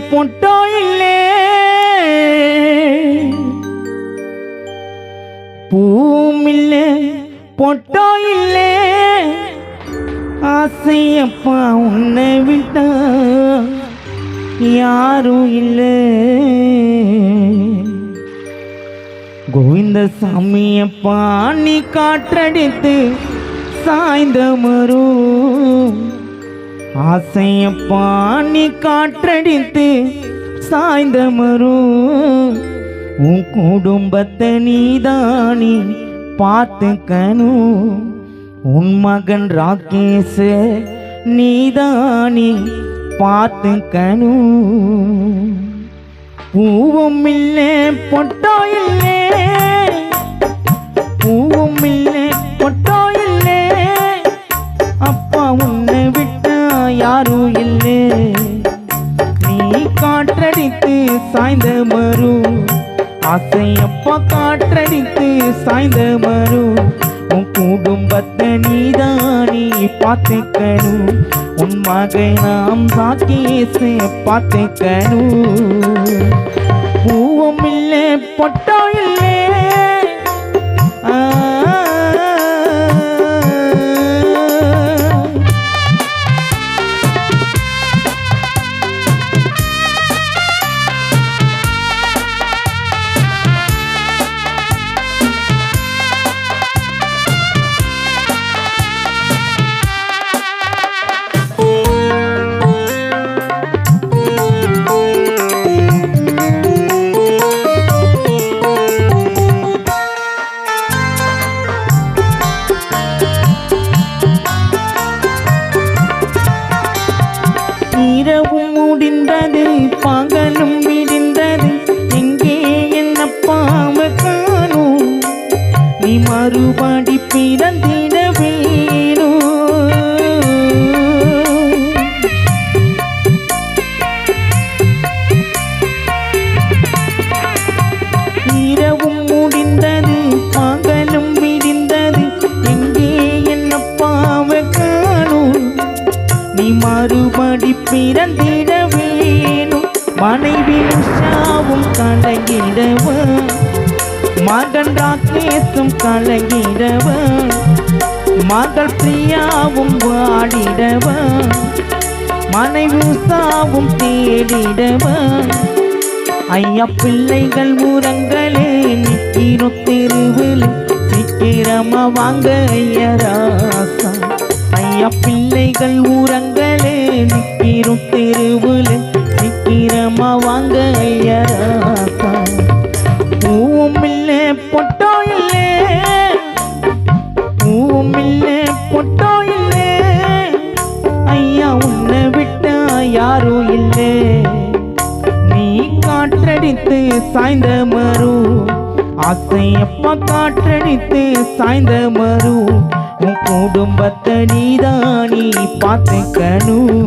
Potato இல்லே பூமில்லே potato இல்லே ஆசையப்பா உன்னை விட்டா யாரும் இல்லை கோவிந்த சாமியப்பா நீ காற்றடித்து சாய்ந்த மரும் ஆசையப்பா நீ காற்றடித்து சாய்ந்த மரும் உன் குடும்பத்தை நீதானி பார்த்துக்கணும் உன் மகன் ராகேஷ் நீதானி பார்த்துக்கணும் பூவும் இல்லை பொட்டோ இல்லை பூவும் இல்லை பொட்டோ இல்லை அப்பா உன்னை விட்ட யாரும் இல்லை நீ காற்றடித்து சாய்ந்த மரும் ஆசையப்பா காற்றடித்து சாய்ந்த மரும் உன் குடும்பத்தை நீதானி பார்த்துக்கணும் உன் மகனாம் ராகேஷ் பார்த்துக்கணும் பூவும் இல்லை பொட்டோ இல்லை இரவும் முடிந்தது பகலும் விடிந்தது எங்கே என்ன பாவ காணும் நீ மறுபடி பிறந்திட வேணும் இரவும் முடிந்தது பகலும் விடிந்தது எங்கே என்ன பாவ காணும் நீ மறுபடி பிறந்திட வேணும் மனைவி உஷாவும் கலங்கிடவ மகன் ராகேஷும் கலங்கிடவ மகள் பிரியாவும் வாடிடவ மனைவி உஷாவும் தேடிடவ ஐயா பிள்ளைகள் ஊரங்களே நிற்கிறோம் தெருவில் சீக்கிரமா வாங்க ஐயராசா ஐயா பிள்ளைகள் ஊரங்களே நிற்கிறோம் தெருவில் சீக்கிரமா வாங்க ஐயராசா பூவும் இல்லை பொட்டோ இல்லை பூவும் இல்லை பொட்டோ இல்லை ஐயா உன்னை விட்டா யாரும் இல்லை நீ காற்றடித்து சாய்ந்த மரும் ஆசையப்பா காற்றடித்து சாய்ந்த மரும் உன் குடும்பத்தை நீதானி பார்த்துக்கணும்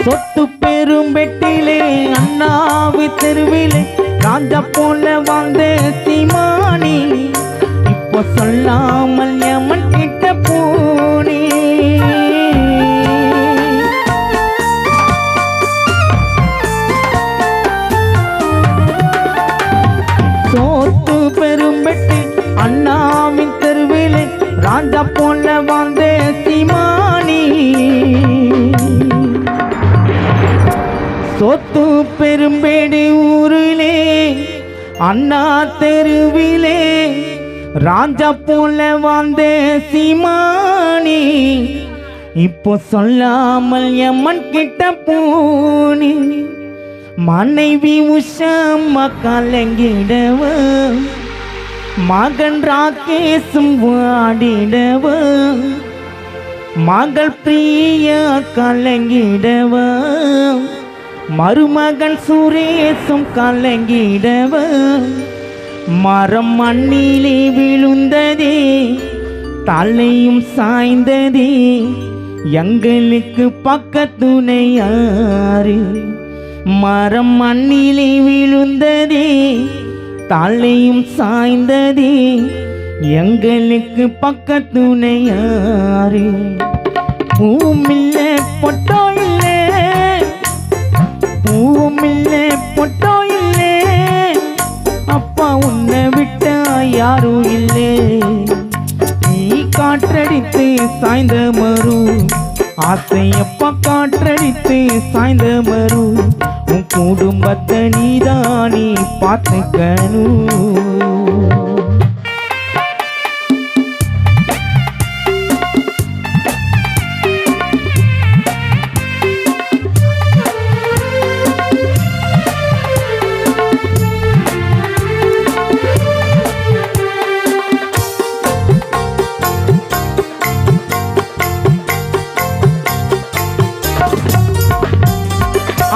சொத்து பெரும் வெட்டிலே அண்ணாவி தெருவிலே ராஜா போல வாழ்ந்த சீமானி இப்போ சொல்லாமல் யமன் கிட்ட போனே சொத்து பெரும் வெட்டி அண்ணாவின் தெருவிலே ராஜா போல வாழ்ந்த சீமானி சொத்து பெரும்பேடு ஊரிலே அண்ணா தெருவிலே ராஜா போல வாழ்ந்த சீமானி இப்போ சொல்லாமல் யமன் கிட்ட போனி மனைவி உஷாம்மா கலங்கிடவ மகன் ராகேஷும் வாடிடவ மகள் பிரியா கலங்கிடவ மருமகன் சுரேஷும் கலங்கிடவ மரம் மண்ணிலே விழுந்ததே, தலையும் சாய்ந்ததே, எங்களுக்கு பக்கத்துணை யாரு? மரம் மண்ணிலே விழுந்ததே, தலையும் சாய்ந்ததே, எங்களுக்கு பக்கத்துணை யாரு? பூவும் இல்லை பொட்டோ இல்லை, பூவும் இல்லை பொட்டோ இல்லை, அப்பா உன்னை விட்டா யாரும் இல்லை. நீ காற்றடித்து சாய்ந்த மரு, ஆசையப்பா காற்றடித்து சாய்ந்த மரு, உன் குடும்பத்தை நீதானே பார்த்துக்கணும்.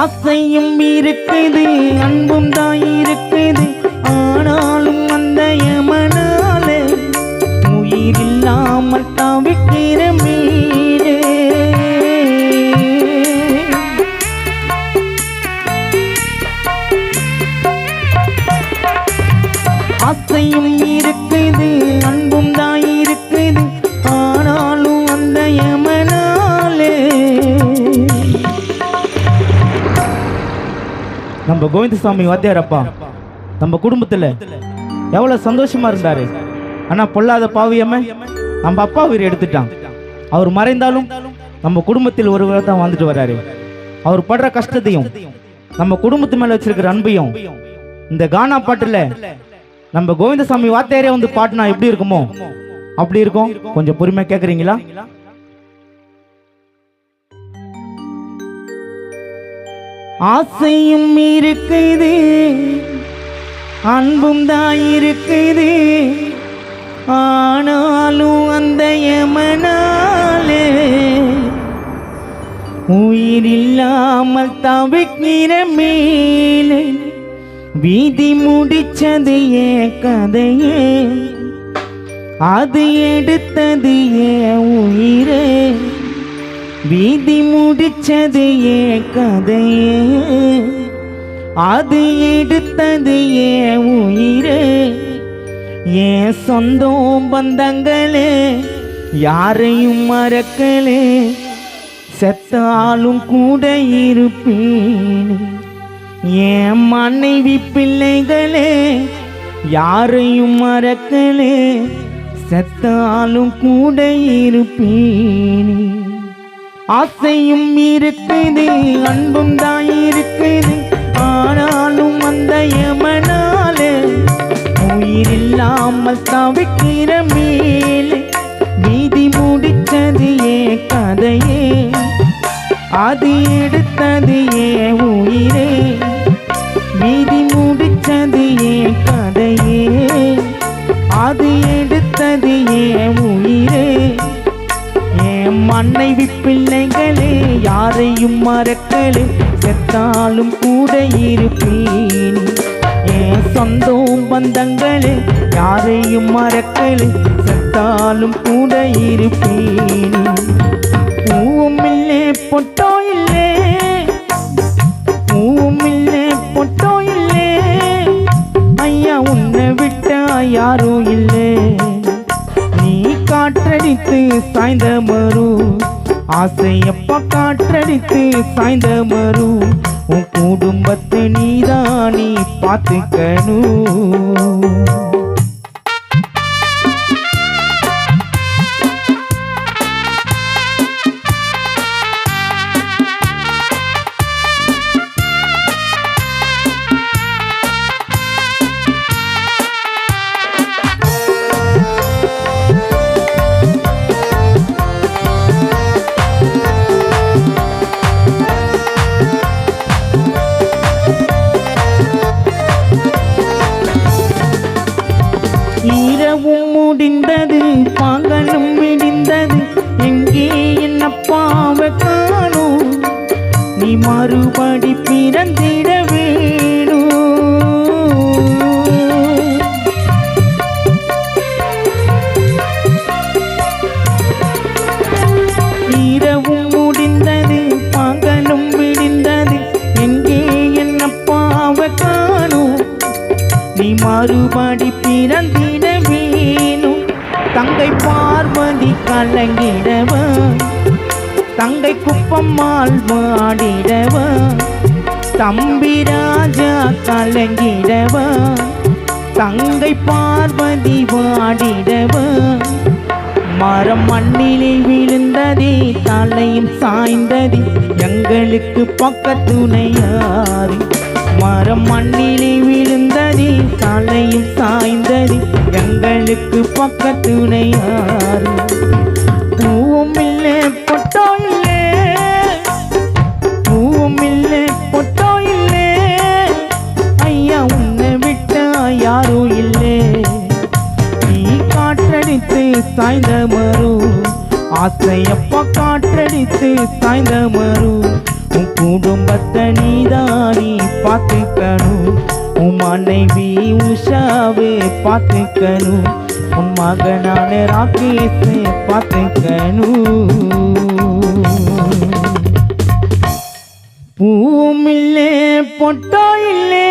ஆசையும் இருக்குது, அன்பும் தான் இருக்குது, ஆனாலும் அந்த யமனால உயிர் இல்லாமல் தவிக்கிற மீது. ஆசையும் இருக்குது, அன்பும் தான் இருக்குது, ஆனாலும் அந்த யமனாலே. நம்ம கோவிந்தசாமி வாத்தியாரப்பா நம்ம குடும்பத்தில் எவ்வளோ சந்தோஷமா இருந்தாரு. ஆனால் பொல்லாத பாவியம்ம நம்ம அப்பா உயிரை எடுத்துட்டான். அவர் மறைந்தாலும் நம்ம குடும்பத்தில் ஒருவர் தான் வந்துட்டு வர்றாரு. அவர் படுற கஷ்டத்தையும் நம்ம குடும்பத்து மேலே வச்சிருக்கிற அன்பையும் இந்த கானா பாட்டில் நம்ம கோவிந்தசாமி வாத்தியாரே வந்து பாட்டுனா எப்படி இருக்குமோ அப்படி இருக்கும். கொஞ்சம் பொறுமையாக கேட்குறீங்களா? ஆசையும் இருக்குது, அன்பும் தான் இருக்குது, ஆனாலும் அந்த யமனாலே உயிர் இல்லாமல் தவிக்கிற மேலே. வீதி முடிச்சது ஏன் கதையே, அது எடுத்தது ஏன் உயிரே. வீதி முடிச்சது ஏன் கதையே, அது எடுத்தது ஏன் உயிரே. ஏன் சொந்தம் பந்தங்களே யாரையும் மறக்கலே, செத்தாலும் கூட இருப்பேன். ஏன் மனைவி பிள்ளைகளே யாரையும் மறக்கலே, செத்தாலும் கூட இருப்பேன். ஆசையும் இருக்குது, அன்பும் தான் இருக்குது, ஆனாலும் அந்த யமனாலே உயிர் இல்லாமல் தவிக்கிற மேலே. வீதி முடிச்சது ஏன் கதையே, அது எடுத்தது ஏன் உயிரே. வீதி முடிச்சது ஏன் கதையே, அது எடுத்தது ஏன் உயிரே. என் மனைவி பிள்ளைகளே யாரையும் மறக்கலே, செத்தாலும் கூட இருப்பேன். என் சொந்தம் பந்தங்களே யாரையும் மறக்கலே, செத்தாலும் கூட இருப்பேன். பூவும் இல்லை பொட்டோ இல்லை, பூவும் இல்லை பொட்டோ இல்லை, ஐயா உன்னை விட்டா யாரும் இல்லை. நீ காற்றடித்து சாய்ந்த மரு, ஆசையப்பா காற்றடித்து சாய்ந்த மரு, உன் குடும்பத்தை நீதானே பார்த்துக்கணும். இரவும் முடிந்தது, பகலும் விடிந்தது, எங்கே என்னப்பாவை காணோம். நீ மறுபடி பிறந்திட வேணும். மறுபடி பிறந்திட வேணும். தங்கை பார்வதி கலங்கிடவ, தங்கை குப்பம்மாள் வாடிடவ, தம்பி ராஜா கலங்கிடவ, தங்கை பார்வதி வாடிடவ. மரம் மண்ணிலே விழுந்ததே, தலையும் சாய்ந்ததே, எங்களுக்கு பக்கத்துணை யாரு? மரம் மண்ணிலே விழுந்ததே, தலையும் சாய்ந்ததே, எங்களுக்கு பக்கத்துணை யாரு? பூவும் இல்லை பொட்டோ இல்லை, பூவும் இல்லை பொட்டோ இல்லை, ஐயா உன்னை விட்டா யாரும் இல்லை. நீ காற்றடித்து சாய்ந்த மரம், ஆசையப்பா காற்றடித்து சாய்ந்த மரம். உன் குடும்பத்தை நீதானி பார்த்துக்கணும், உன் மனைவி உஷாவை பார்த்துக்கணும், உன் மகனான ராகேஷை பார்த்துக்கணும். பூவும் இல்லை பொட்டோ இல்லை.